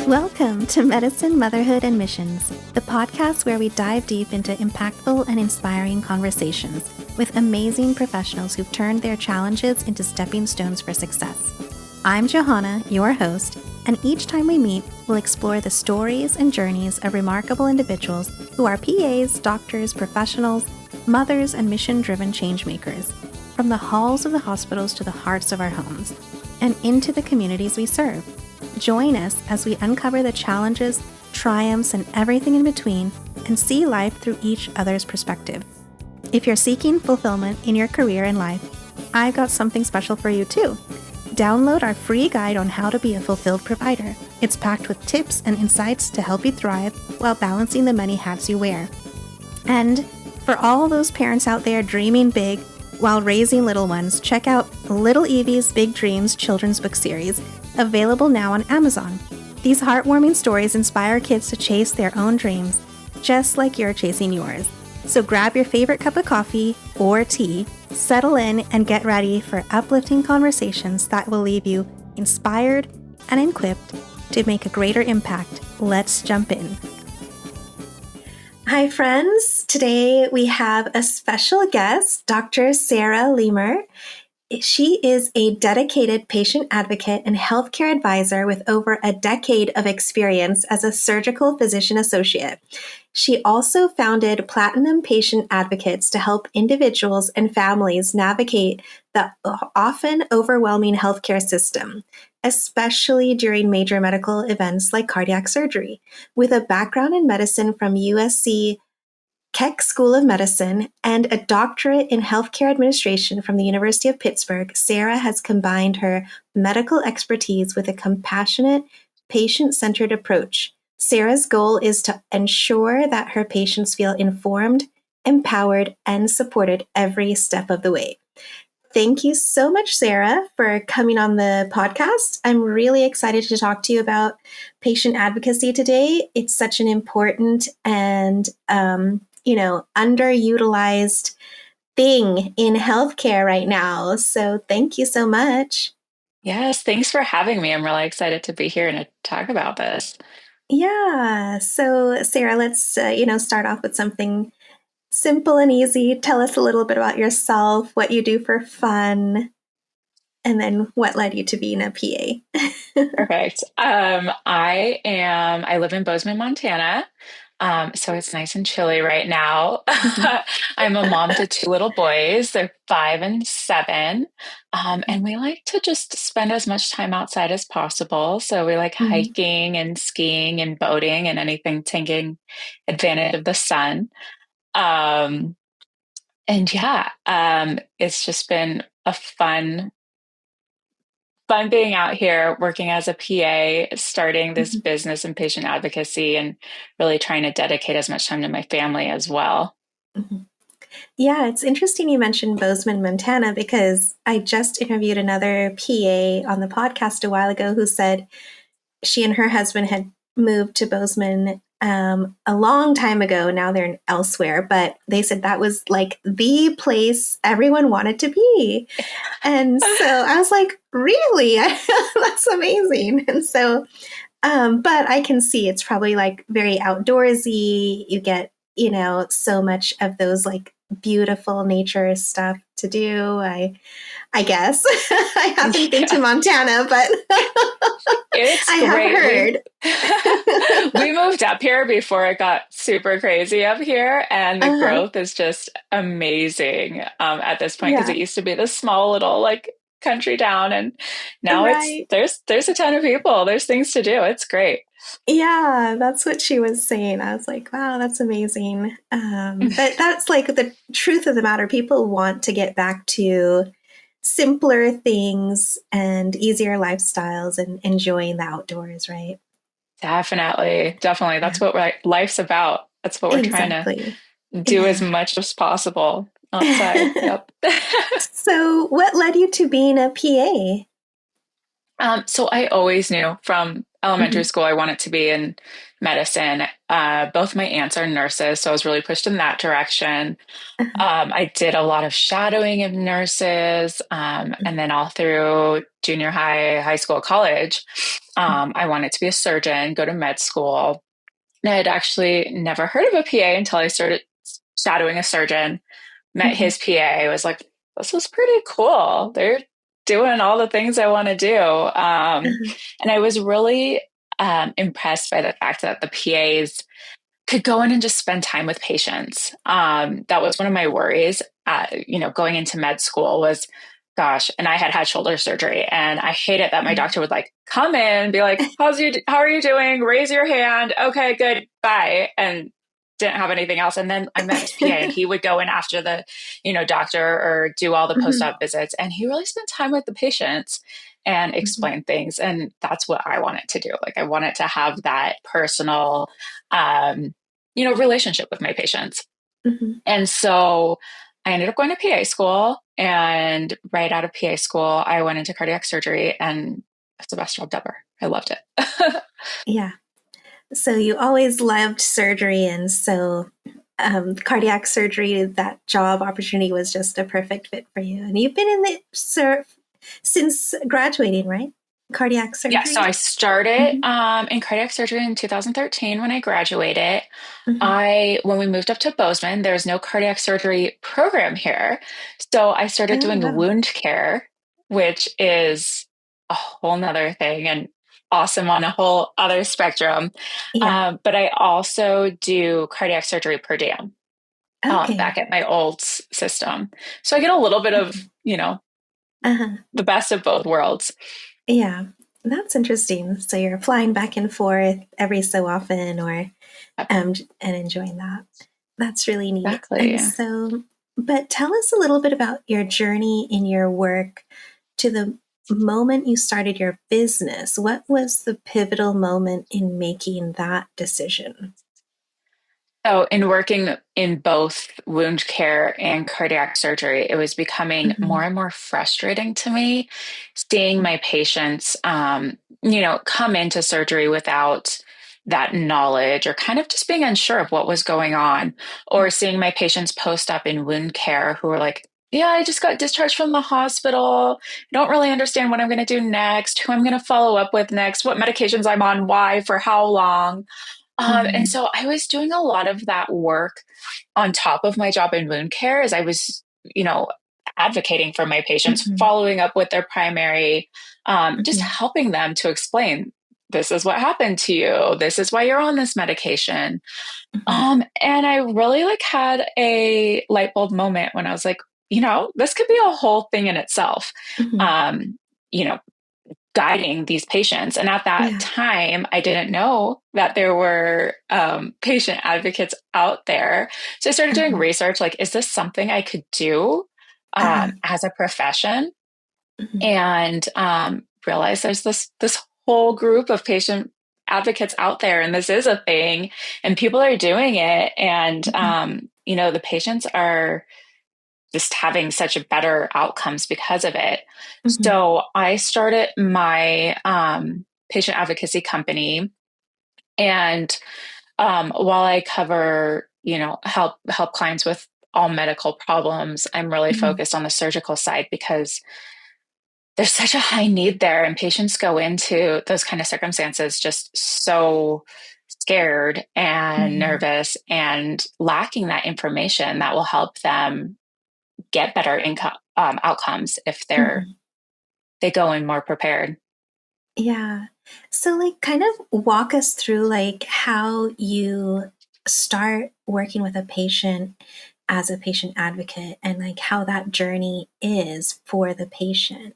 Welcome to Medicine, Motherhood, and Missions, the podcast where we dive deep into impactful and inspiring conversations with amazing professionals who've turned their challenges into stepping stones for success. I'm Johanna, your host, and each time we meet, we'll explore the stories and journeys of remarkable individuals who are PAs, doctors, professionals, mothers, and mission-driven changemakers, from the halls of the hospitals to the hearts of our homes, and into the communities we serve. Join us as we uncover the challenges, triumphs, and everything in between, and see life through each other's perspective. If you're seeking fulfillment in your career and life, I've got something special for you too. Download our free guide on how to be a fulfilled provider. It's packed with tips and insights to help you thrive while balancing the many hats you wear. And for all those parents out there dreaming big while raising little ones, check out Little Evie's Big Dreams children's book series, available now on Amazon. These heartwarming stories inspire kids to chase their own dreams, just like you're chasing yours. So grab your favorite cup of coffee or tea, settle in, and get ready for uplifting conversations that will leave you inspired and equipped to make a greater impact. Let's jump in. Hi, friends. Today we have a special guest, Dr. Sara Lemert. She is a dedicated patient advocate and healthcare advisor with over a decade of experience as a surgical physician associate. She also founded Platinum Patient Advocates to help individuals and families navigate the often overwhelming healthcare system, especially during major medical events like cardiac surgery. With a background in medicine from USC Keck School of Medicine and a doctorate in healthcare administration from the University of Pittsburgh, Sara has combined her medical expertise with a compassionate, patient-centered approach. Sara's goal is to ensure that her patients feel informed, empowered, and supported every step of the way. Thank you so much, Sara, for coming on the podcast. I'm really excited to talk to you about patient advocacy today. It's such an important and underutilized thing in healthcare right now. So thank you so much. Yes, thanks for having me. I'm really excited to be here and to talk about this. Yeah. So Sara, let's start off with something simple and easy. Tell us a little bit about yourself, what you do for fun, and then what led you to being a PA. Perfect. I live in Bozeman, Montana. So it's nice and chilly right now. I'm a mom to two little boys. They're 5 and 7. And we like to just spend as much time outside as possible. So we like hiking and skiing and boating and anything taking advantage of the sun. It's just been a fun being out here working as a PA, starting this business in patient advocacy, and really trying to dedicate as much time to my family as well. Yeah, it's interesting you mentioned Bozeman, Montana, because I just interviewed another PA on the podcast a while ago who said she and her husband had moved to Bozeman a long time ago. Now they're elsewhere, but they said that was like the place everyone wanted to be. And so I was like, really? That's amazing. And so, but I can see it's probably like very outdoorsy. You get, so much of those like beautiful nature stuff to do. I guess I haven't been to Montana, but it's I great. have heard. We moved up here before it got super crazy up here, and the growth is just amazing at this point, because it used to be this small little like country town, and now there's a ton of people. There's things to do. It's great. Yeah, that's what she was saying. I was like, wow, that's amazing. But that's like the truth of the matter. People want to get back to simpler things and easier lifestyles and enjoying the outdoors, right? Definitely. That's what life's about. That's what we're trying to do as much as possible outside. Yep. So what led you to being a PA? So I always knew from elementary school I wanted to be in medicine. both my aunts are nurses, so I was really pushed in that direction. I did a lot of shadowing of nurses, and then all through junior high, high school, college, I wanted to be a surgeon, go to med school. And I had actually never heard of a PA until I started shadowing a surgeon, met Mhm. his PA. I was like, this is pretty cool. They're doing all the things I want to do. Uh-huh. And I was really impressed by the fact that the PAs could go in and just spend time with patients. That was one of my worries, going into med school was, gosh, and I had had shoulder surgery, and I hated that my doctor would like come in and be like, how are you doing? Raise your hand. Okay, good. Bye. And didn't have anything else. And then I met his PA, and he would go in after the, doctor or do all the Mhm. post-op visits. And he really spent time with the patients and Mhm. explain things. And that's what I wanted to do. Like I wanted to have that personal, um, relationship with my patients. Mhm. And so I ended up going to PA school. And right out of PA school, I went into cardiac surgery, and it's the best job ever. I loved it. Yeah. So you always loved surgery, and so cardiac surgery, that job opportunity was just a perfect fit for you. And you've been in the since graduating, right? Cardiac Yeah, so surgery. I started Hmm. in cardiac surgery in 2013 when I graduated. Hmm. When we moved up to Bozeman, there's no cardiac surgery program here. So I started Oh, doing wow. wound care, which is a whole nother thing and awesome on a whole other spectrum. Yeah. But I also do cardiac surgery per diem Okay. back at my old system. So I get a little bit of, Mhm. Uh-huh. the best of both worlds. Yeah. That's interesting. So you're flying back and forth every so often, or and enjoying that. That's really neat. Exactly. And so, but tell us a little bit about your journey in your work to the moment you started your business. What was the pivotal moment in making that decision? So, in working in both wound care and cardiac surgery, it was becoming more Hmm. and more frustrating to me seeing my patients, come into surgery without that knowledge or kind of just being unsure of what was going on, or seeing my patients post up in wound care who were like, yeah, I just got discharged from the hospital. I don't really understand what I'm going to do next, who I'm going to follow up with next, what medications I'm on, why, for how long. And Hmm. so I was doing a lot of that work on top of my job in wound care as I was, you know, advocating for my patients, Hmm. following up with their primary, just Hmm. helping them to explain this is what happened to you. This is why you're on this medication. Hmm. And I really like had a light bulb moment when I was like, this could be a whole thing in itself. Hmm. Um, you know, guiding these patients. And at that Yeah. time, I didn't know that there were patient advocates out there. So I started doing Uh-huh. research like, is this something I could do Uh-huh. as a profession? Hmm. And realized there's this whole group of patient advocates out there, and this is a thing, and people are doing it. And, Hmm. the patients are just having such better outcomes because of it. Hmm. So I started my patient advocacy company, and while I cover, help clients with all medical problems, I'm really Hmm. focused on the surgical side because there's such a high need there, and patients go into those kind of circumstances just so scared and Hmm. nervous and lacking that information that will help them get better income outcomes if Hmm. they go in more prepared. Yeah. So, like, kind of walk us through like how you start working with a patient as a patient advocate, and like how that journey is for the patient.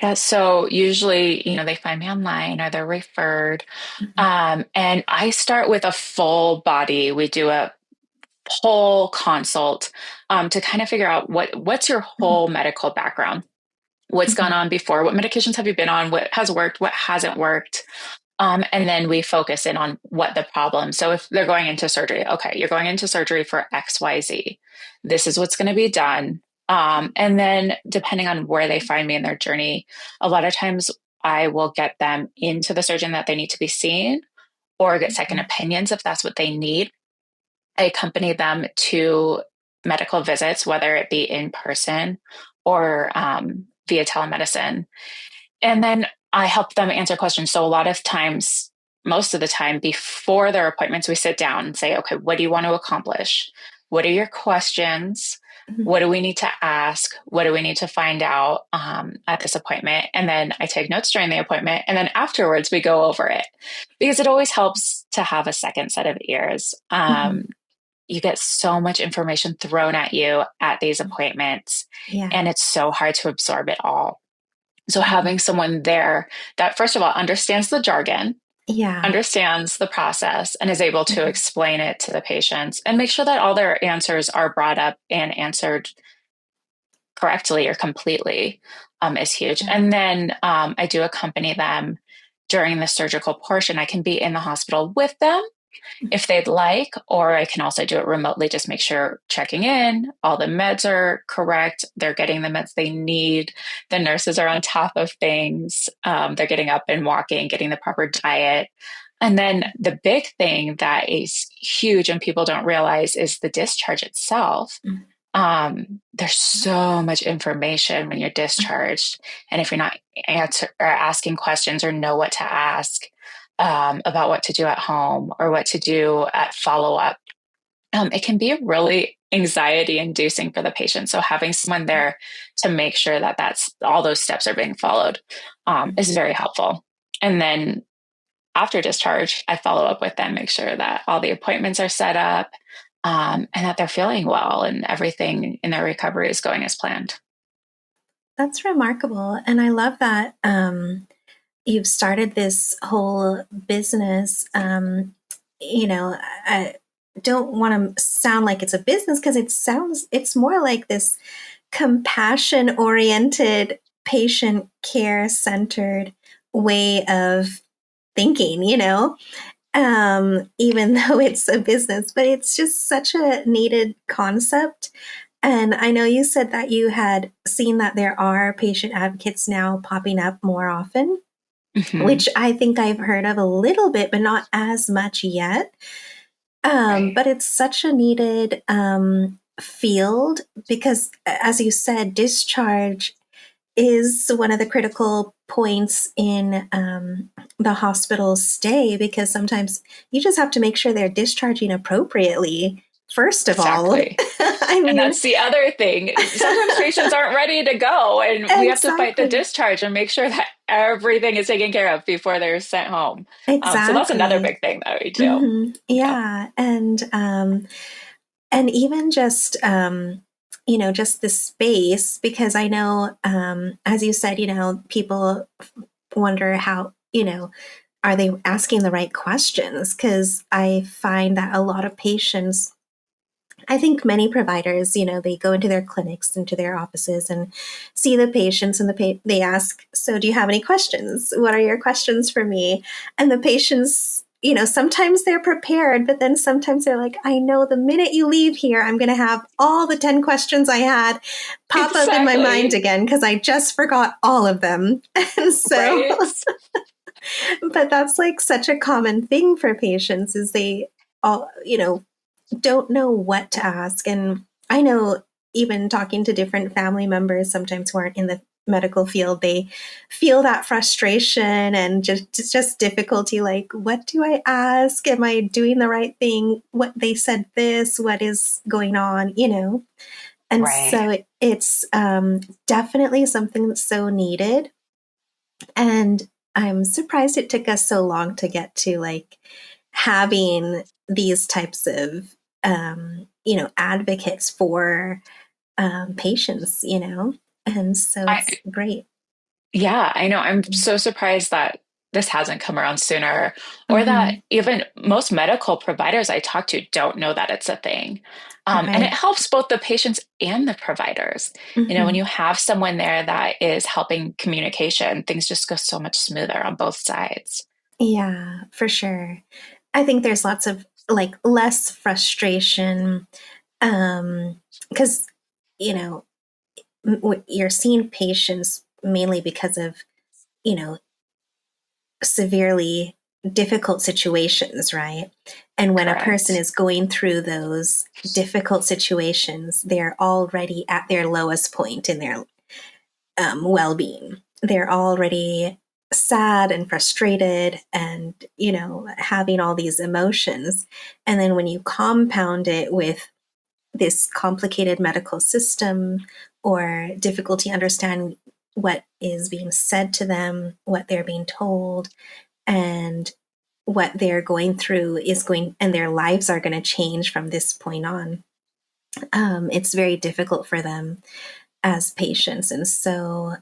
Yeah, so usually, they find me online or they're referred. Hmm. And I start with a full body. We do a whole consult to kind of figure out what's your whole Hmm. medical background, what's gone Hmm. on before, what medications have you been on, what has worked, what hasn't worked. And then we focus in on what the problem. So if they're going into surgery, okay, you're going into surgery for XYZ. This is what's going to be done. And then depending on where they find me in their journey, a lot of times I will get them into the surgeon that they need to be seen, or get second opinions if that's what they need. I accompany them to medical visits, whether it be in person or via telemedicine. And then I help them answer questions. So a lot of times, most of the time before their appointments, we sit down and say, okay, what do you want to accomplish? What are your questions? Mhm. What do we need to ask? What do we need to find out at this appointment? And then I take notes during the appointment. And then afterwards, we go over it because it always helps to have a second set of ears. Mhm. You get so much information thrown at you at these appointments, Yeah. and it's so hard to absorb it all. So Mhm. having someone there that, first of all, understands the jargon, Yeah. understands the process, and is able to Mhm. explain it to the patients and make sure that all their answers are brought up and answered correctly or completely is huge. Yeah. And then I do accompany them during the surgical portion. I can be in the hospital with them if they'd like, or I can also do it remotely, just make sure checking in, all the meds are correct, they're getting the meds they need, the nurses are on top of things, they're getting up and walking, getting the proper diet. And then the big thing that is huge and people don't realize is the discharge itself. Mhm. There's so much information when you're discharged. And if you're not or asking questions or know what to ask about what to do at home or what to do at follow up, it can be really anxiety inducing for the patient. So having someone there to make sure that that's all those steps are being followed is very helpful. And then after discharge, I follow up with them, make sure that all the appointments are set up, and that they're feeling well and everything in their recovery is going as planned. That's remarkable. And I love that you've started this whole business. I don't want to sound like it's a business because it's more like this compassion oriented, patient care centered way of thinking, even though it's a business, but it's just such a needed concept. And I know you said that you had seen that there are patient advocates now popping up more often, Mm-hmm. which I think I've heard of a little bit, but not as much yet. Right. But it's such a needed field because, as you said, discharge is one of the critical points in the hospital stay because sometimes you just have to make sure they're discharging appropriately, first of all. Exactly. I And mean, that's the other thing. Sometimes patients aren't ready to go, and we have to fight the exactly. discharge and make sure that everything is taken care of before they're sent home. So that's another Exactly. big thing that we do. Yeah. Yeah. And even just just the space because I know as you said, people wonder how, are they asking the right questions? Because I find that a lot of patients, I think many providers, they go into their clinics, into their offices and see the patients and they ask, so do you have any questions? What are your questions for me? And the patients, sometimes they're prepared, but then sometimes they're like, I know the minute you leave here, I'm going to have all the 10 questions I had pop up in my mind Exactly. again because I just forgot all of them. And so, Right. but that's like such a common thing for patients is they all, don't know what to ask. And I know even talking to different family members, sometimes who aren't in the medical field, they feel that frustration and just difficulty. Like, what do I ask? Am I doing the right thing? What they said this, what is going on, And Right. so it's definitely something that's so needed. And I'm surprised it took us so long to get to like having these types of, advocates for patients, and so I it's great. Yeah, I know. I'm so surprised that this hasn't come around sooner, or that Hmm. even most medical providers I talk to don't know that it's a thing. And it Right. helps both the patients and the providers. When Hmm. you have someone there that is helping communication, things just go so much smoother on both sides. Yeah, for sure. I think there's lots of like less frustration because, you know, you're seeing patients mainly because of, you know, severely difficult situations, right? And when a person Correct. is going through those difficult situations, they're already at their lowest point in their well-being. They're already sad and frustrated and, having all these emotions. And then when you compound it with this complicated medical system or difficulty understanding what is being said to them, what they're being told, and what they're going through and their lives are going to change from this point on. It's very difficult for them as patients. And so,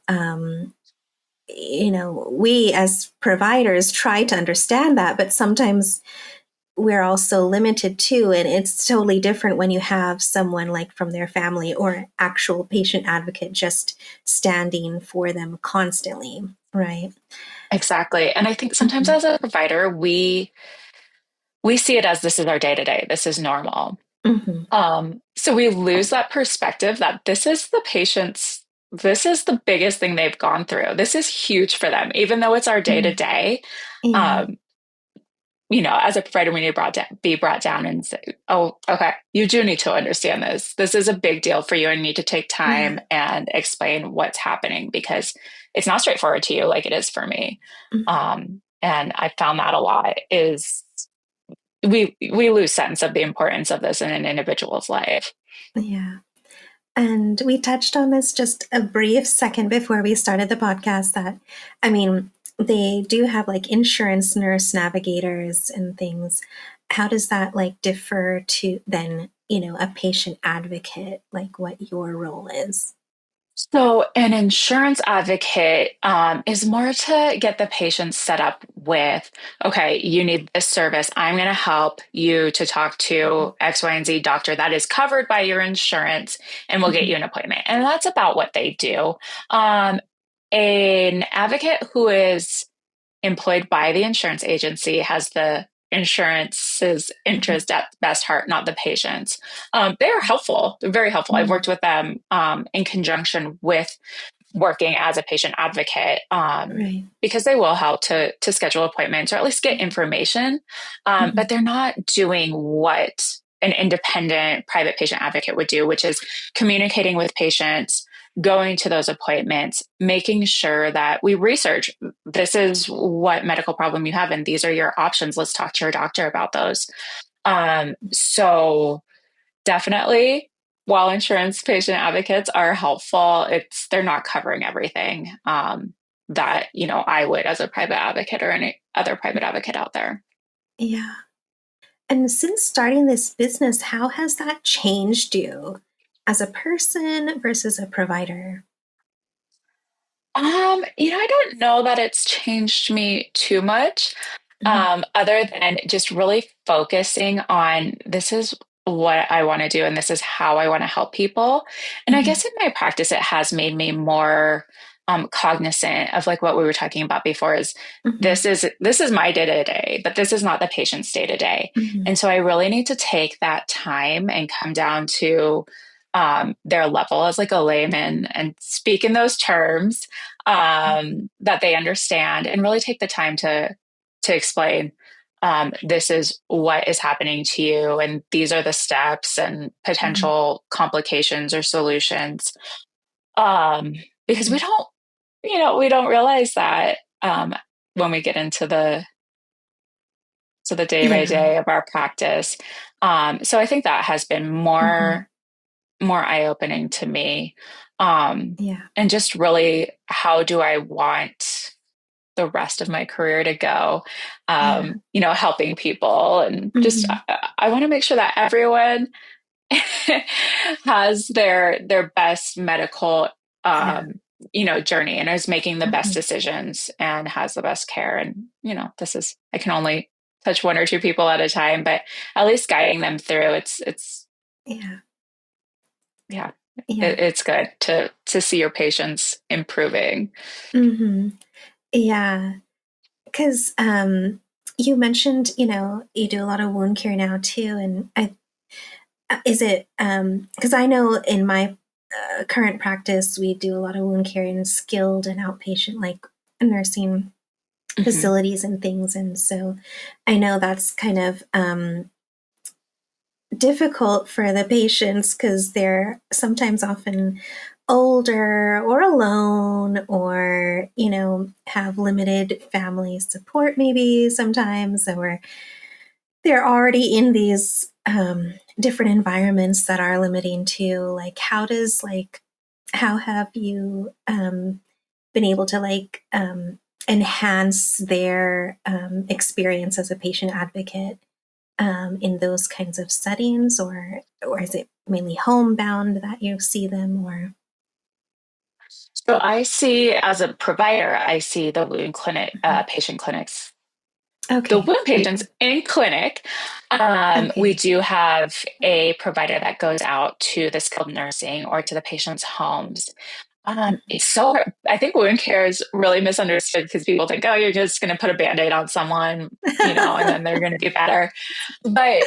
we as providers try to understand that, but sometimes we're also limited too. And it's totally different when you have someone like from their family or actual patient advocate just standing for them constantly, right? Exactly. And I think sometimes Mm-hmm. as a provider, we see it as this is our day to day. This is normal. Mm-hmm. So we lose that perspective that this is the biggest thing they've gone through. This is huge for them, even though it's our day to Mm-hmm. day. Yeah. As a provider, we need to be brought down and say, oh, okay, you do need to understand this. This is a big deal for you and need to take time Yeah. and explain what's happening because it's not straightforward to you like it is for me. Mm-hmm. And I found that a lot is we lose sense of the importance of this in an individual's life. Yeah. And we touched on this just a brief second before we started the podcast that, I mean, they do have like insurance nurse navigators and things. How does that like differ to then, a patient advocate, like what your role is? So, an insurance advocate is more to get the patient set up with, okay, you need this service. I'm going to help you to talk to X, Y, and Z doctor that is covered by your insurance, and we'll get Mm-hmm. you an appointment. And that's about what they do. Um, an advocate who is employed by the insurance agency has the insurance's Mm-hmm. interest at best heart, not the patient's. They are helpful. They're very helpful. I've Mm-hmm. worked with them in conjunction with working as a patient advocate Right. because they will help to schedule appointments or at least get information. Mm-hmm. But they're not doing what an independent private patient advocate would do, which is communicating with patients, going to those appointments, making sure that we research this is what medical problem you have, and these are your options. Let's talk to your doctor about those. So definitely, while insurance patient advocates are helpful, they're not covering everything that I would as a private advocate or any other private advocate out there. Yeah. And since starting this business, how has that changed you as a person versus a provider? I don't know that it's changed me too much, Mm-hmm. other than just really focusing on this is what I want to do and this is how I want to help people. And I Mm-hmm. guess in my practice, it has made me more cognizant of like what we were talking about before is Mm-hmm. this is my day to day, but this is not the patient's day to day. Mm-hmm. And so I really need to take that time and come down to their level as like a layman and speak in those terms that they understand and really take the time to explain this is what is happening to you and these are the steps and Mm-hmm. potential complications or solutions um, because we don't realize that when we get into the day by Yeah. day of our practice. So I think that has been Mm-hmm. more eye opening to me. Um, Yeah. and just really, how do I want the rest of my career to go? Yeah. Helping people and just Mm-hmm. I want to make sure that everyone has their best medical Yeah. journey and is making the best Mm-hmm. decisions and has the best care. And this is I can only touch one or two people at a time, but at least guiding them through. It's Yeah. yeah, Yeah. it's good to see your patients improving. Mm-hmm. Yeah. Because you mentioned, you do a lot of wound care now too. And is it, because I know in my current practice, we do a lot of wound care in skilled and outpatient, like nursing Hmm. facilities and things. And so I know that's kind of difficult for the patients because they're sometimes often older or alone or, have limited family support maybe sometimes, or they're already in these different environments that are limiting to like how have you been able to enhance their experience as a patient advocate in those kinds of settings, or is it mainly homebound that you see them, or So I see, as a provider, I see the wound clinic, patient clinics, the okay, wound patients in clinic. We okay, do have a provider that goes out to the skilled nursing or to the patient's homes. It's so, I think wound care is really misunderstood because people think, oh, you're just going to put a Band-Aid on someone, and then they're going to be better. But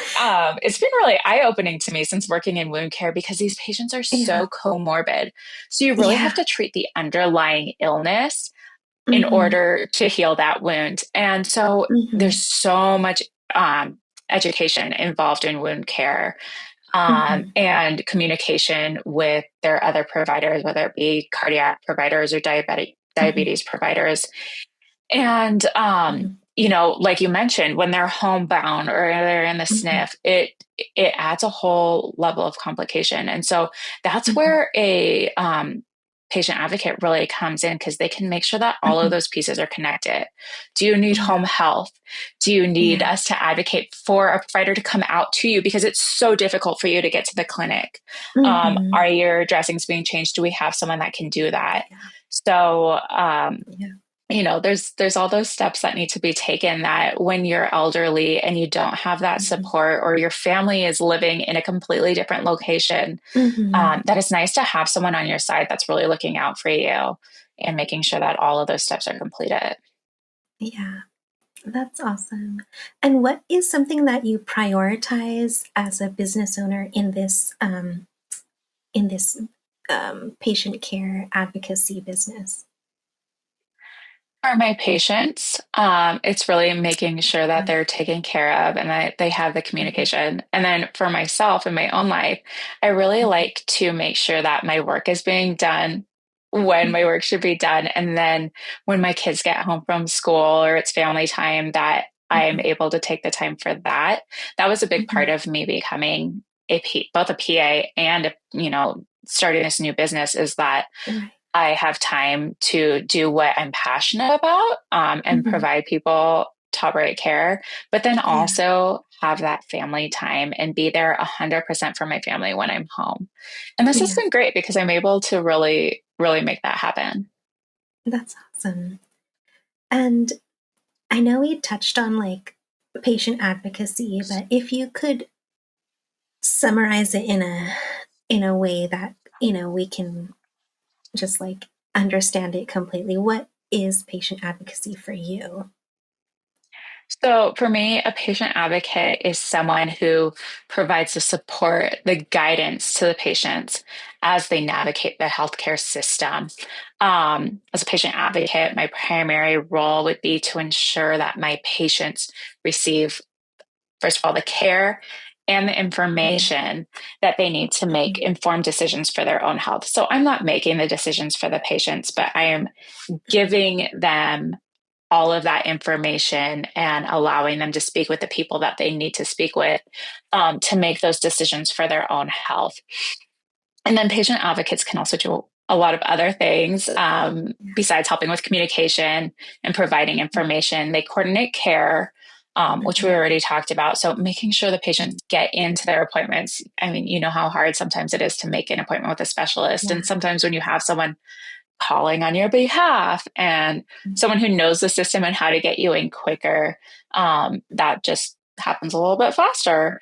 it's been really eye-opening to me since working in wound care because these patients are yeah, so comorbid. So you really have yeah, to treat the underlying illness in mm-hmm, order to heal that wound. And so there's mm-hmm, so much education involved in wound care, mm-hmm, and communication with their other providers, whether it be cardiac providers or mm-hmm, diabetes providers. And, mm-hmm, like you mentioned, when they're homebound or they're in the mm-hmm, SNF, it adds a whole level of complication. And so that's mm-hmm, where a patient advocate really comes in because they can make sure that all of mm-hmm, those pieces are connected. Do you need yeah, home health? Do you need yeah, us to advocate for a provider to come out to you because it's so difficult for you to get to the clinic? mm-hmm, Are your dressings being changed? Do we have someone that can do that? yeah, So, yeah, there's all those steps that need to be taken, that when you're elderly and you don't have that mm-hmm, support, or your family is living in a completely different location, mm-hmm, that it's nice to have someone on your side that's really looking out for you and making sure that all of those steps are completed. yeah. That's awesome. And what is something that you prioritize as a business owner in this patient care advocacy business? For my patients, it's really making sure that they're taken care of and that they have the Mhm, communication. And then for myself in my own life, I really mhm, like to make sure that my work is being done when mhm, my work should be done. And then when my kids get home from school or it's family time, that I am mhm, able to take the time for that. That was a big part mhm. of me becoming both a PA and, starting this new business, is that Right. I have time to do what I'm passionate about, and Mhm. provide people top rate care, but then Yeah, also have that family time and be there 100% for my family when I'm home. And this has yeah, been great because I'm able to really, really make that happen. that's awesome. And I know we touched on patient advocacy, but if you could summarize it in a way that, we can just understand it completely, what is patient advocacy for you? So, for me, a patient advocate is someone who provides the support, the guidance to the patients as they navigate the healthcare system. As a patient advocate, my primary role would be to ensure that my patients receive, first of all, the care and the Mhm, information that they need to make mhm, informed decisions for their own health. So, I'm not making the decisions for the patients, but I am mhm. giving them all of that information and allowing them to speak with the people that they need to speak with, to make those decisions for their own health. And then patient advocates can also do a lot of other things, Yeah. besides helping with communication and providing information. They coordinate care, which we Mhm. already talked about. So making sure the patients get into their appointments. I mean, you know how hard sometimes it is to make an appointment with a specialist. Yeah. And sometimes when you have someone calling on your behalf and someone who knows the system and how to get you in quicker, that just happens a little bit faster.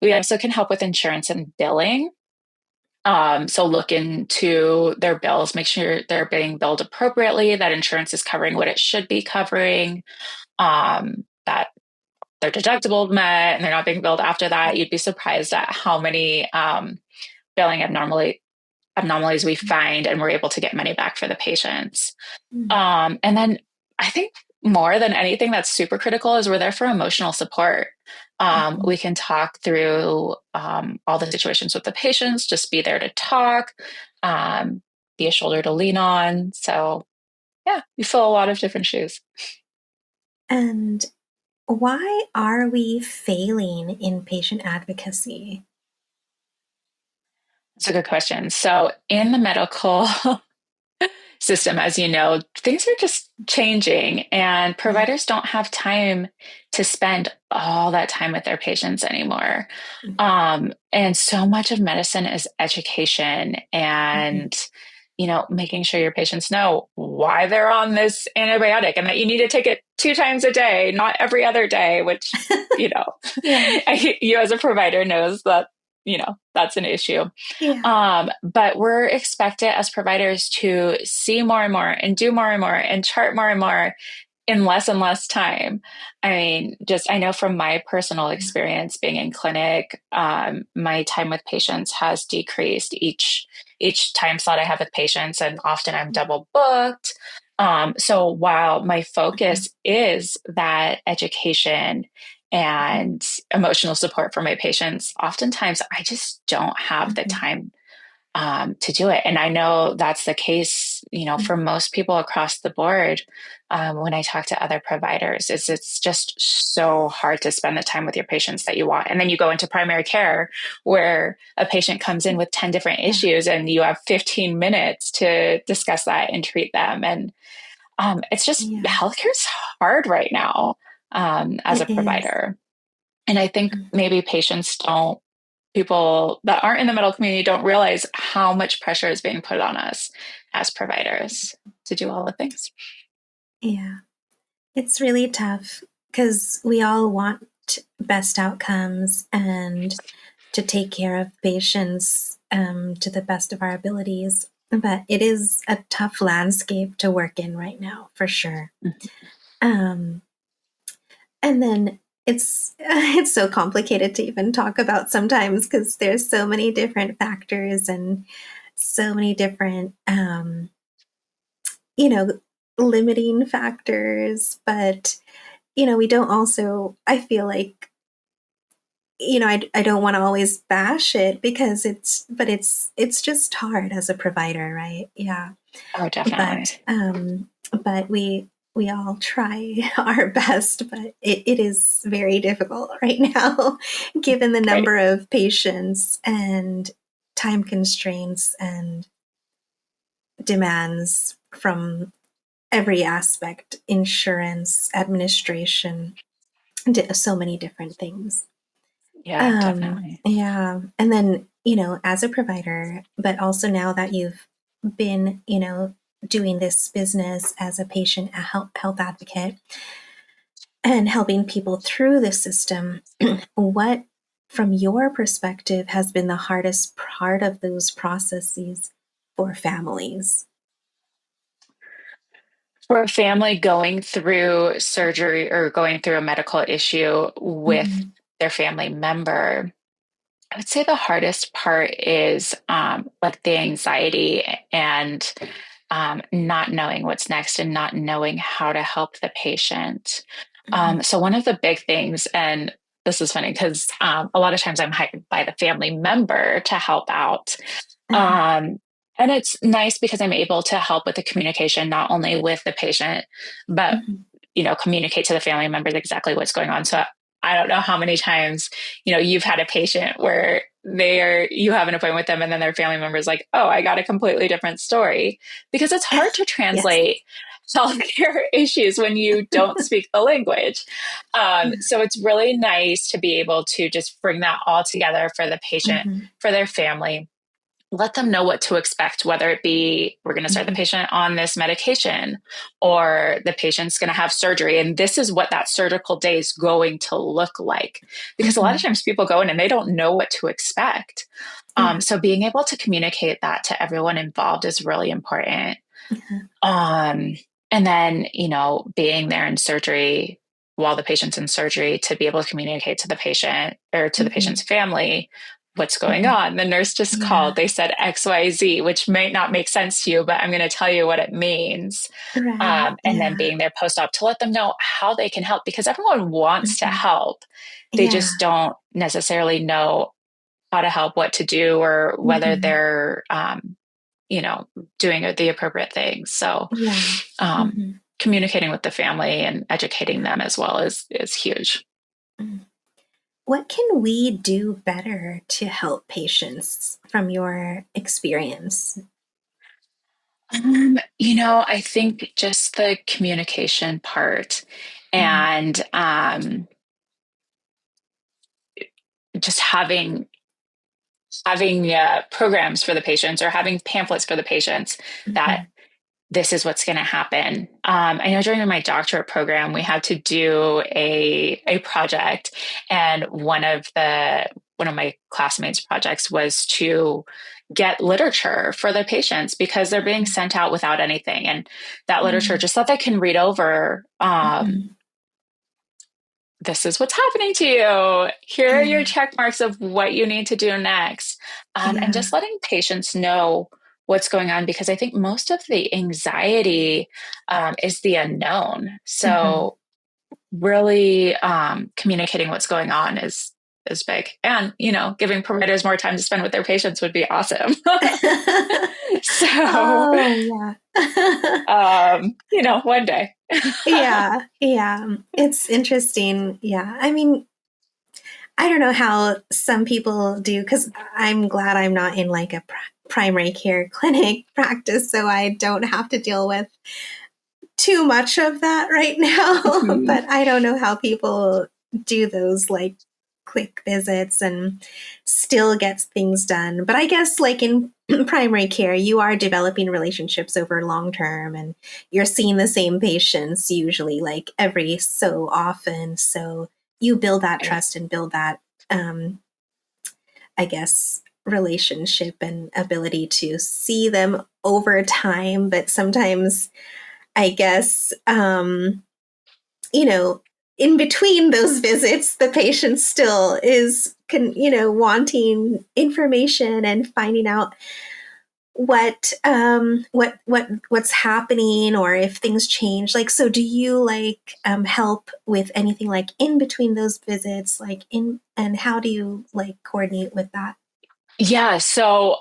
We also can help with insurance and billing. So look into their bills, make sure they're being billed appropriately, that insurance is covering what it should be covering, that their deductible met and they're not being billed after that. You'd be surprised at how many billing anomalies we find, and we're able to get money back for the patients. Mhm. And then I think more than anything that's super critical is we're there for emotional support. Mhm. We can talk through all the situations with the patients, just be there to talk, um, be a shoulder to lean on. So, yeah, you fill a lot of different shoes. And why are we failing in patient advocacy? That's a good question. So, in the medical system, as you know, things are just changing, and Yeah. providers don't have time to spend all that time with their patients anymore. Mhm. And so much of medicine is education Mhm. and, making sure your patients know why they're on this antibiotic and that you need to take it 2 times a day, not every other day, which, you know, Yeah. you as a provider knows that, that's an issue. Yeah. But we're expected as providers to see more and more and do more and more and chart more and more in less and less time. I mean, just I know from my personal experience being in clinic, my time with patients has decreased each time slot I have with patients, and often I'm double booked. So while my Mhm. focus is that education Mhm. and emotional support for my patients, oftentimes I just don't have the Mhm. time to do it. And I know that's the case, for Mhm. most people across the board. When I talk to other providers, is it's just so hard to spend the time with your patients that you want. And then you go into primary care where a patient comes in with 10 different Yeah. issues and you have 15 minutes to discuss that and treat them. And it's just Yeah. healthcare's hard right now as a It is. provider. And I think Mhm. maybe people that aren't in the medical community don't realize how much pressure is being put on us as providers to do all the things. Yeah. It's really tough because we all want best outcomes and to take care of patients to the best of our abilities. But it is a tough landscape to work in right now, for sure. Um, and then it's it's so complicated to even talk about sometimes because there's so many different factors and so many different you know limiting factors. But we don't also, I feel like, I don't want to always bash it because it's just hard as a provider, right? Yeah. Oh, definitely. But we all try our best, but it is very difficult right now, given the Right. number of patients and time constraints and demands from every aspect, insurance, administration, so many different things. Yeah, definitely. Yeah. And then, as a provider, but also now that you've been, doing this business as a patient, a health advocate, and helping people through the system, what, from your perspective, has been the hardest part of those processes for families? For a family going through surgery or going through a medical issue with Hmm. their family member, I would say the hardest part is like the anxiety and not knowing what's next and not knowing how to help the patient. Hmm. So, one of the big things, and this is funny because a lot of times I'm hired by the family member to help out. Uh-huh. Um, and it's nice because I'm able to help with the communication, not only with the patient, but Hmm. communicate to the family members exactly what's going on. So I don't know how many times, you've had a patient where you have an appointment with them and then their family member's like, oh, I got a completely different story, because it's hard to Yes. translate healthcare issues when you don't speak the language. So it's really nice to be able to just bring that all together for the patient, Hmm. for their family, let them know what to expect, whether it be we're going to start the Hmm. patient on this medication or the patient's going to have surgery. And this is what that surgical day is going to look like. Because a lot of Hmm. times people go in and they don't know what to expect. Yeah. So being able to communicate that to everyone involved is really important. Uh-huh. Um, and then, being there in surgery while the patient's in surgery to be able to communicate to the patient or to the Hmm. patient's family what's going Mhm. on? The nurse just called. Yeah. They said XYZ, which might not make sense to you, but I'm going to tell you what it means. Right. And then Yeah. being there post-op to let them know how they can help because everyone wants to Mhm. help. They Yeah. just don't necessarily know how to help, what to do, or whether Mhm. they're, you know, doing the appropriate things. So, Yeah. um, Mhm. communicating with the family and educating them as well is huge. Mhm. What can we do better to help patients from your experience? I think just the communication part Mhm. and just having programs for the patients or having pamphlets for the patients that Mhm. this is what's going to happen. I know during my doctorate program, we had to do a project, and one of my classmates' projects was to get literature for the patients because they're being Mhm. sent out without anything, and that literature Yeah. just that they can read over. Mhm. This is what's happening to you. Here are your Yeah. check marks of what you need to do next. And Yeah. just letting patients know what's going on because I think most of the anxiety is the unknown. Mhm. So really communicating what's going on is big. And, giving providers more time to spend with their patients would be awesome. So, Oh, yeah. one day. Yeah, yeah. It's interesting. Yeah. I mean, I don't know how some people do because I'm glad I'm not in like a primary care clinic practice, so I don't have to deal with too much of that right now. Mhm. But I don't know how people do those like quick visits and still gets things done. But I guess like in primary care, you are developing relationships over long term and you're seeing the same patients usually like every so often. So you build that Right. trust and build that, um, I guess, relationship and ability to see them over time. But sometimes I guess, you know, in between those visits, the patient still is, wanting information and finding out what's happening or if things change. Like, so do you like help with anything like in between those visits, like and how do you like coordinate with that? Yeah. So,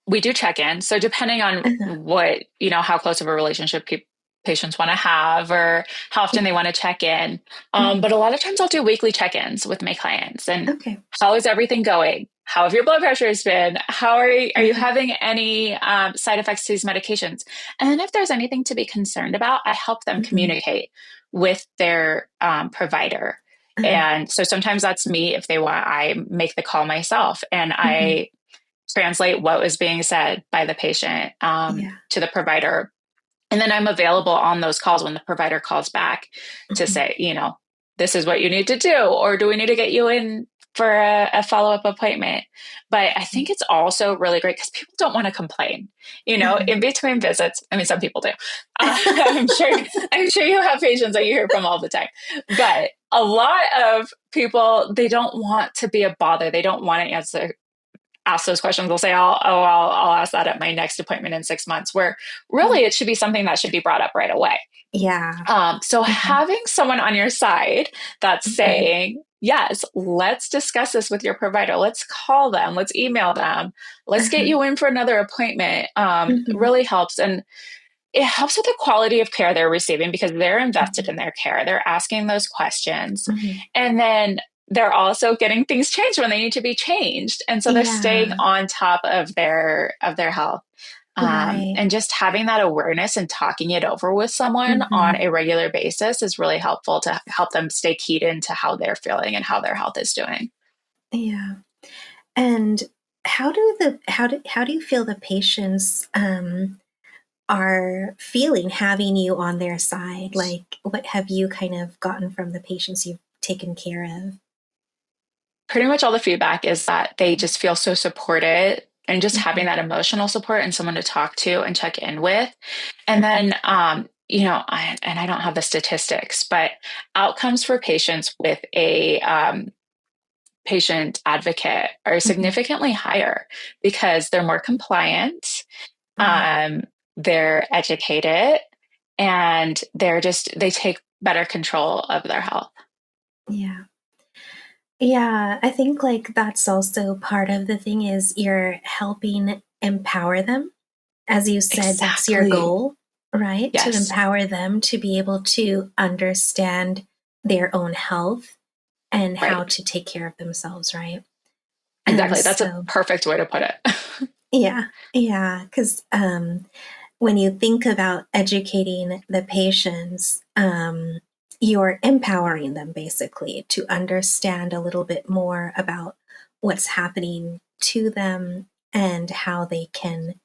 we do check in. So depending on Uh-huh. what, how close of a relationship patients want to have or how often they Yeah. want to check in. Mhm. But a lot of times I'll do weekly check-ins with my clients and Okay. how is everything going? How have your blood pressures been? How are you Uh-huh. having any side effects to these medications? And then if there's anything to be concerned about, I help them Mhm. communicate with their provider. Uh-huh. And so sometimes that's me if they want, I make the call myself and Mhm. I translate what was being said by the patient Yeah. to the provider. And then I'm available on those calls when the provider calls back to Mhm. say, this is what you need to do, or do we need to get you in for a follow up appointment? But I think it's also really great because people don't want to complain, in between visits. I mean, some people do. I'm sure, I'm sure you have patients that you hear from all the time, but a lot of people, they don't want to be a bother. They don't want to ask those questions. They'll say, I'll ask that at my next appointment in 6 months, where really Yeah. it should be something that should be brought up right away. Yeah. So Mhm. having someone on your side that's Mhm. saying, yes, let's discuss this with your provider. Let's call them. Let's email them. Let's get Uh-huh. you in for another appointment. Mhm. Really helps. And it helps with the quality of care they're receiving because they're invested Mhm. in their care. They're asking those questions. Mhm. And then they're also getting things changed when they need to be changed. And so they're staying Yeah. on top of their health. Right. And just having that awareness and talking it over with someone on Mhm. a regular basis is really helpful to help them stay keyed into how they're feeling and how their health is doing. Yeah. And how do you feel the patients are feeling having you on their side? Like, what have you kind of gotten from the patients you've taken care of? Pretty much all the feedback is that they just feel so supported and just having Mhm. that emotional support and someone to talk to and check in with. And Mhm. then, I don't have the statistics, but outcomes for patients with a patient advocate are significantly higher because they're more compliant, Right. they're educated, and they take better control of their health. Yeah. Yeah, I think like that's also part of the thing is you're helping empower them. As you said, that's your Exactly. goal, right? To Yes, empower them to be able to understand their own health and how right. to take care of themselves, right? And Exactly. That's a so, perfect way to put it. yeah, yeah, because when you think about educating the patients, you're empowering them basically to understand a little bit more about what's happening to them and how they can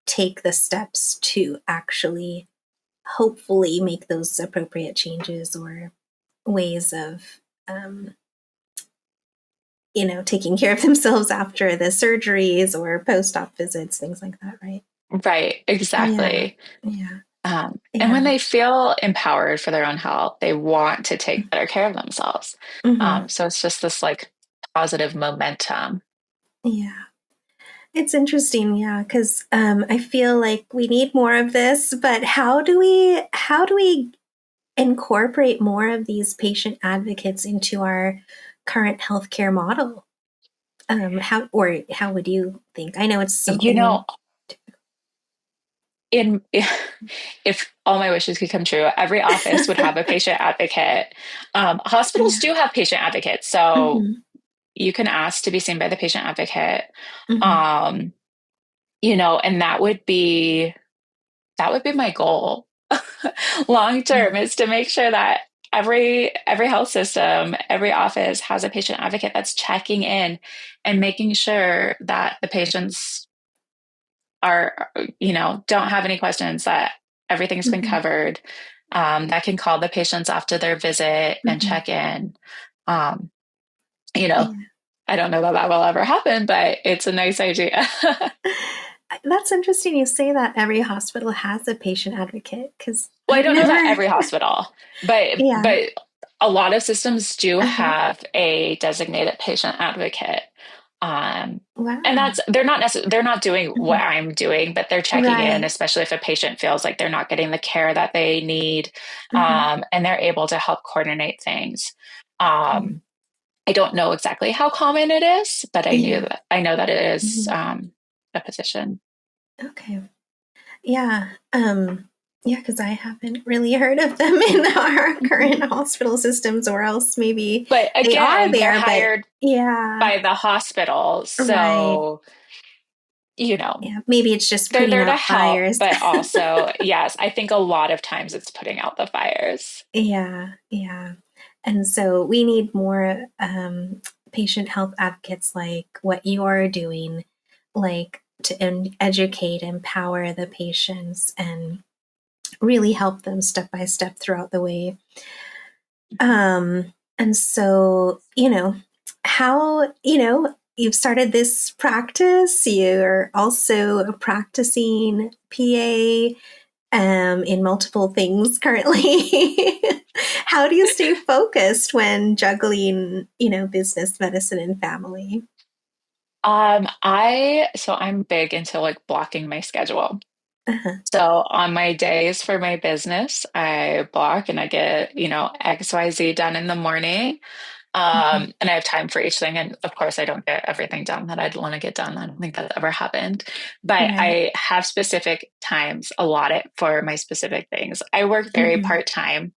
take the steps to actually hopefully make those appropriate changes or ways of taking care of themselves after the surgeries or post-op visits, things like that, right? Right. Yeah, Exactly. yeah, And when yeah. they feel empowered for their own health, they want to take better care of themselves. Hmm. So it's just this like positive momentum. Yeah. It's interesting, yeah, because I feel like we need more of this, but how do we incorporate more of these patient advocates into our current healthcare model? How would you think? I know it's You know, something. in if all my wishes could come true, every office would have a patient advocate. Hospitals Yeah. do have patient advocates, so Hmm. you can ask to be seen by the patient advocate. Hmm. Um, and that would be my goal long term, Yeah. is to make sure that every health system, every office has a patient advocate that's checking in and making sure that the patients are, don't have any questions, that everything's been Hmm. covered, that can call the patients after their visit and Hmm. check in. Um, you know, Yeah. I don't know that that will ever happen, but it's a nice idea. That's interesting you say that every hospital has a patient advocate because Well, I I've don't know about never. every hospital, but Yeah. but a lot of systems do Uh-huh. have a designated patient advocate. Um, and Wow. they're not doing what Hmm. I'm doing, but they're checking in, Right. especially if a patient feels like they're not getting the care that they need, Hmm. and they're able to help coordinate things. Okay. I don't know exactly how common it is, but Yeah. I know that it is Hmm. a position. Okay. Yeah. Yeah, because I haven't really heard of them in our current hospital systems, or else maybe But they are again, they're there, but hired yeah. by the hospital. Right. So, you know, Yeah. Maybe it's just they're putting there to out help, fires. but also, yes, I think a lot of times it's putting out the fires. Yeah. Yeah. And so we need more patient health advocates like what you're doing, like to educate, empower the patients, and really help them step by step throughout the way. And so, you've started this practice, you're also a practicing PA in multiple things currently. How do you stay focused when juggling, business, medicine, and family? I'm big into like blocking my schedule. Uh-huh. So on my days for my business, I block and I get, XYZ done in the morning. Hmm. And I have time for each thing. And of course, I don't get everything done that I'd want to get done. I don't think that's ever happened. But Right. I have specific times allotted for my specific things. I work very Hmm. part-time,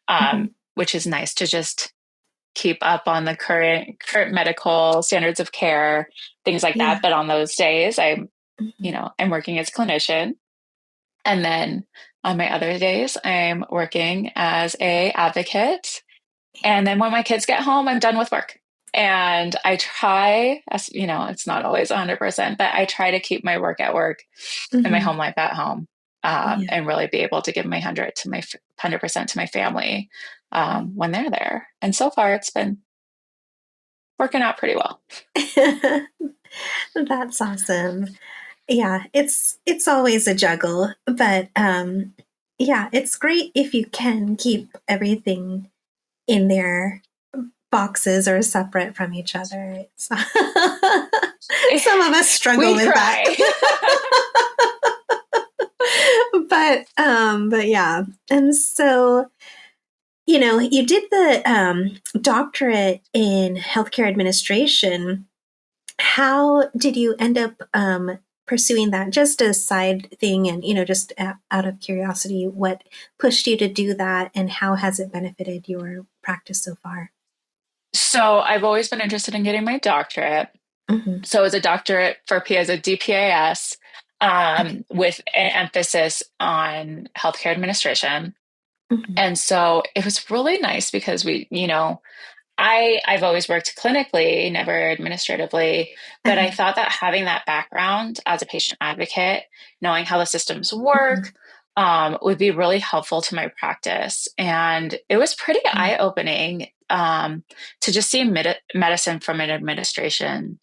Hmm. which is nice to just keep up on the current medical standards of care, things like that. Yeah. But on those days, Hmm. I'm working as a clinician. And then on my other days, I'm working as a advocate. And then when my kids get home, I'm done with work. And I try, as it's not always 100%, but I try to keep my work at work and my Hmm. home life at home, Yeah. and really be able to give my 100% to my family, when they're there. And so far, it's been working out pretty well. That's awesome. Yeah, it's always a juggle, but yeah, it's great if you can keep everything in their boxes or separate from each other. Some of us struggle We with try. that. But yeah. And so, you did the doctorate in healthcare administration. How did you end up pursuing that? Just a side thing, and just out of curiosity, what pushed you to do that, and how has it benefited your practice so far? So I've always been interested in getting my doctorate. Mm-hmm. So it's a doctorate for P as a DPAS, Okay. with an emphasis on healthcare administration. Mm-hmm. And so it was really nice because I've always worked clinically, never administratively, but I Uh-huh. thought that having that background as a patient advocate, knowing how the systems Mm-hmm. work, would be really helpful to my practice. And it was pretty Yeah. eye-opening, to just see medicine from an administration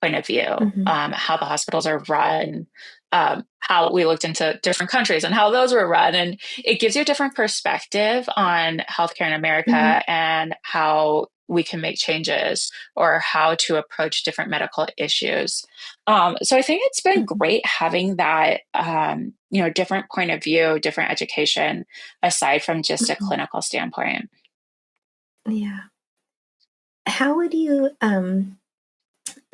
point of view, Mm-hmm. how the hospitals are run, how we looked into different countries and how those were run. And it gives you a different perspective on healthcare in Mm-hmm. America and how we can make changes or how to approach different medical issues. So I think it's been Mm-hmm. great having that, different point of view, different education, aside from just a Mm-hmm. clinical standpoint. Yeah. How would you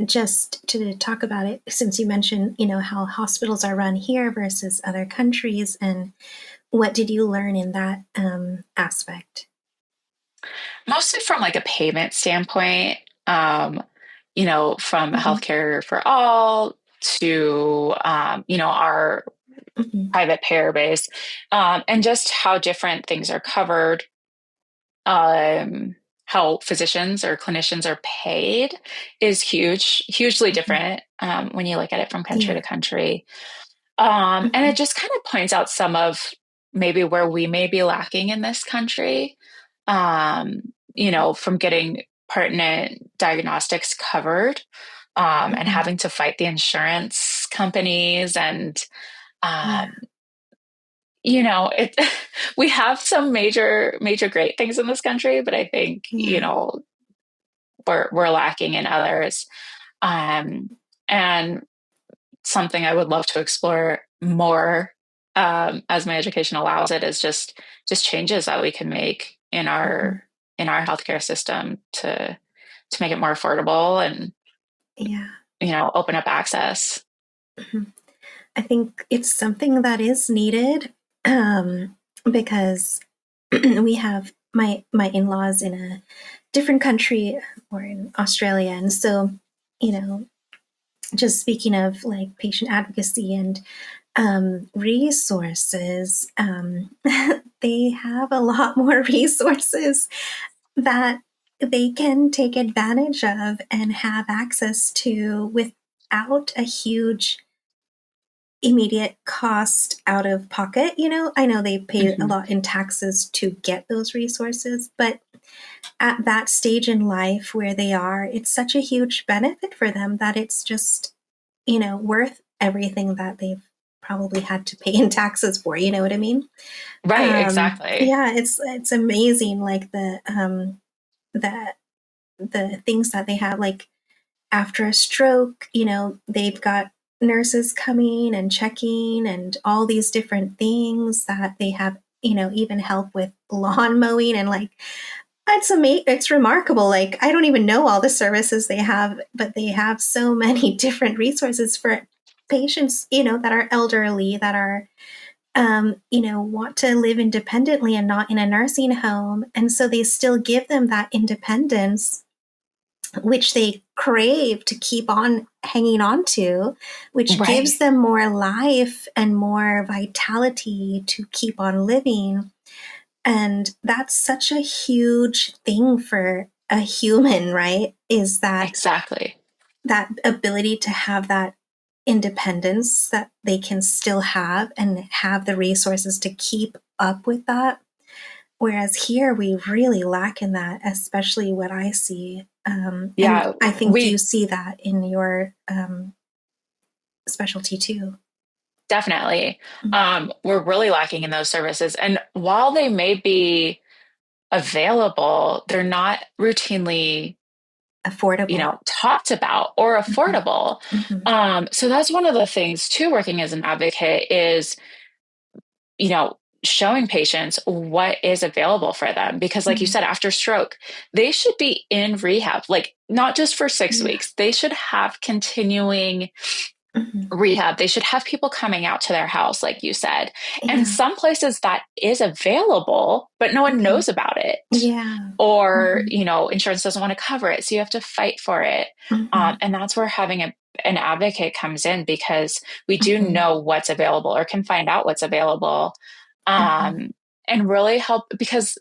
just to talk about it, since you mentioned, how hospitals are run here versus other countries, and what did you learn in that aspect? Mostly from like a payment standpoint, from Mm-hmm. healthcare for all to, our Mm-hmm. private payer base, and just how different things are covered, how physicians or clinicians are paid is hugely Mm-hmm. different, when you look at it from country Yeah. to country. And Mm-hmm. it just kind of points out some of maybe where we may be lacking in this country, from getting pertinent diagnostics covered, and Mm-hmm. having to fight the insurance companies and, Yeah. um, it we have some major great things in this country, but I think, Yeah. we're lacking in others. Um, and something I would love to explore more, as my education allows it, is just changes that we can make in Mm-hmm. our healthcare system to make it more affordable and Yeah. open up access. Mhm. I think it's something that is needed, because we have my in-laws in a different country, or in Australia, and so, you know, just speaking of like patient advocacy and resources, they have a lot more resources that they can take advantage of and have access to without a huge immediate cost out of pocket. I know they pay a Hmm. lot in taxes to get those resources, but at that stage in life where they are, it's such a huge benefit for them that it's just, worth everything that they've probably had to pay in taxes for. You know what I mean? Right, exactly. Yeah, it's amazing, like the the things that they have, like after a stroke, they've got nurses coming and checking and all these different things that they have, even help with lawn mowing, and like it's remarkable. Like, I don't even know all the services they have, but they have so many different resources for patients, that are elderly, that are want to live independently and not in a nursing home. And so they still give them that independence, which they crave to keep on hanging on to, which gives Right. them more life and more vitality to keep on living. And that's such a huge thing for a human, right? Is Exactly. that ability to have that independence that they can still have and have the resources to keep up with that. Whereas here we really lack in that, especially what I see. And Yeah, I think you we see that in your specialty too. definitely, we're really lacking in those services. And while they may be available, they're not routinely Affordable. talked about or Mhm. affordable. Mhm. So that's one of the things too, working as an advocate is, showing patients what is available for them. Because like you Mhm. said, after stroke, they should be in rehab, like not just for 6 weeks. Yeah. They should have continuing Mhm. rehab. They should have people coming out to their house, like you said. And Yeah. some places that is available, but no one Okay. knows about it. Yeah. Or, Mhm. insurance doesn't want to cover it. So you have to fight for it. Mhm. And that's where having an advocate comes in, because we do Mhm. know what's available or can find out what's available. Mhm. Um, and really help, because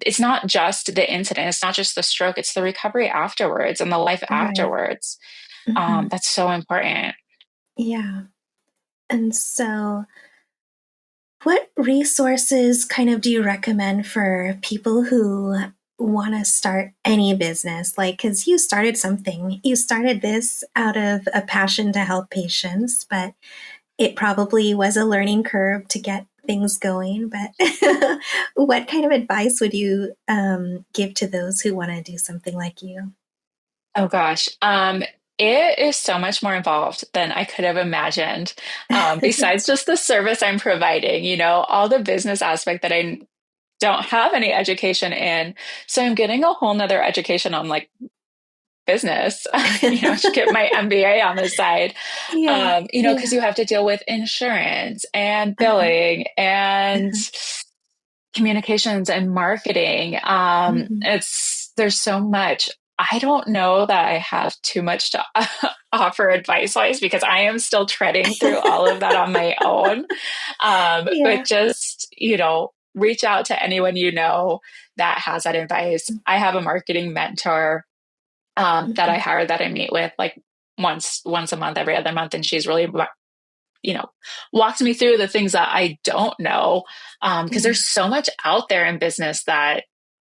it's not just the incident, it's not just the stroke, it's the recovery afterwards and the life Right. afterwards. Mhm. That's so important. Yeah. And so, what resources kind of do you recommend for people who want to start any business? Like, because you started something, you started this out of a passion to help patients, but it probably was a learning curve to get things going. But what kind of advice would you give to those who want to do something like you? Oh gosh. It is so much more involved than I could have imagined. Besides just the service I'm providing, all the business aspect that I don't have any education in. So I'm getting a whole nother education on like business, to get my MBA on the side. Yeah, Because you yeah. have to deal with insurance and Uh-huh, billing and uh-huh. communications and marketing. Mhm. There's so much. I don't know that I have too much to offer advice wise, because I am still treading through all of that on my own. But Yeah. just, reach out to anyone that has that advice. I have a marketing mentor that I Mhm. hire, that I meet with like once a month, every other month, and she's really you know, walks me through the things that I don't know. Because Yeah, there's so much out there in business that,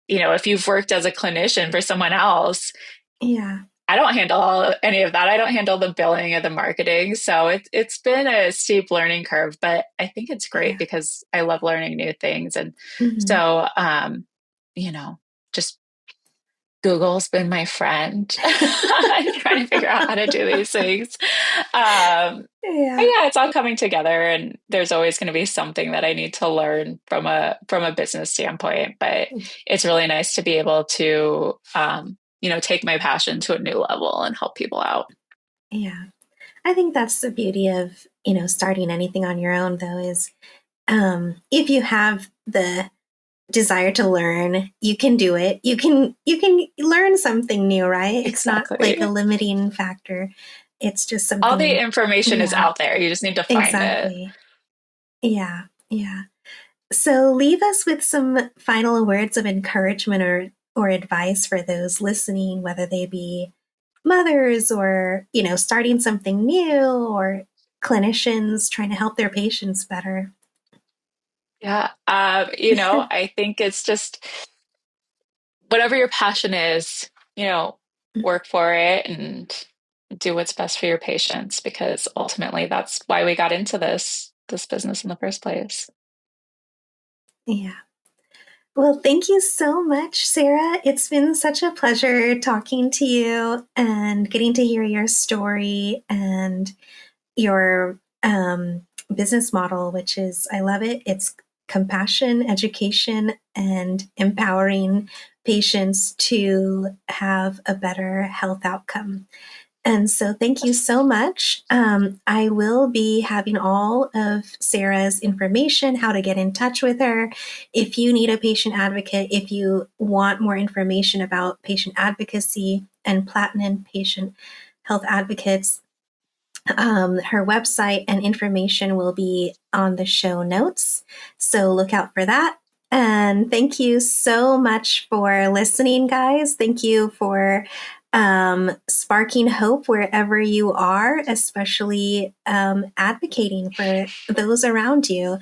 if you've worked as a clinician for someone else, yeah, I don't handle any of that. I don't handle the billing or the marketing. So it's been a steep learning curve, but I think it's great yeah. because I love learning new things. And Mhm. so, you know, just Google's been my friend trying to figure out how to do these things. But Yeah. yeah, it's all coming together, and there's always going to be something that I need to learn from a business standpoint. But it's really nice to be able to, take my passion to a new level and help people out. Yeah. I think that's the beauty of, starting anything on your own though is if you have the desire to learn, you can do it. You can learn something new, right? It's not like a Exactly. limiting factor. It's just All the something. information is Yeah, out there. You just need to find it. exactly. Yeah, yeah. So leave us with some final words of encouragement or advice for those listening, whether they be mothers or, starting something new or clinicians trying to help their patients better. Yeah. I think it's just whatever your passion is, work for it and do what's best for your patients, because ultimately that's why we got into this business in the first place. Yeah. Well, thank you so much, Sarah. It's been such a pleasure talking to you and getting to hear your story and your business model, which is, I love it. It's compassion, education, and empowering patients to have a better health outcome. And so, thank you so much. I will be having all of Sarah's information, how to get in touch with her. If you need a patient advocate, if you want more information about patient advocacy and Platinum Patient Health Advocates, her website and information will be on the show notes. So, look out for that. And thank you so much for listening, guys. Thank you for sparking hope wherever you are, especially advocating for those around you.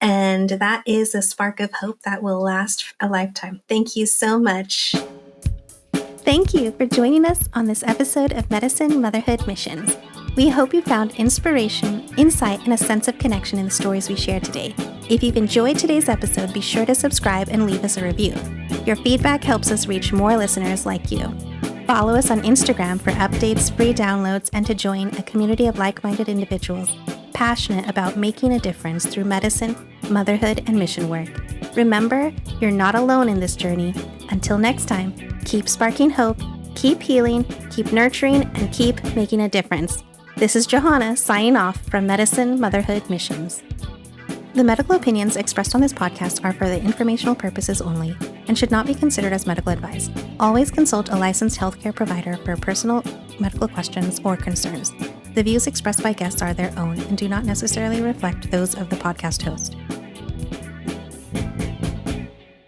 And that is a spark of hope that will last a lifetime. Thank you so much. Thank you for joining us on this episode of Medicine, Motherhood, Missions. We hope you found inspiration, insight, and a sense of connection in the stories we shared today. If you've enjoyed today's episode, be sure to subscribe and leave us a review. Your feedback helps us reach more listeners like you. Follow us on Instagram for updates, free downloads, and to join a community of like-minded individuals passionate about making a difference through medicine, motherhood, and mission work. Remember, you're not alone in this journey. Until next time, keep sparking hope, keep healing, keep nurturing, and keep making a difference. This is Johanna signing off from Medicine, Motherhood, Missions. The medical opinions expressed on this podcast are for the informational purposes only and should not be considered as medical advice. Always consult a licensed healthcare provider for personal medical questions or concerns. The views expressed by guests are their own and do not necessarily reflect those of the podcast host.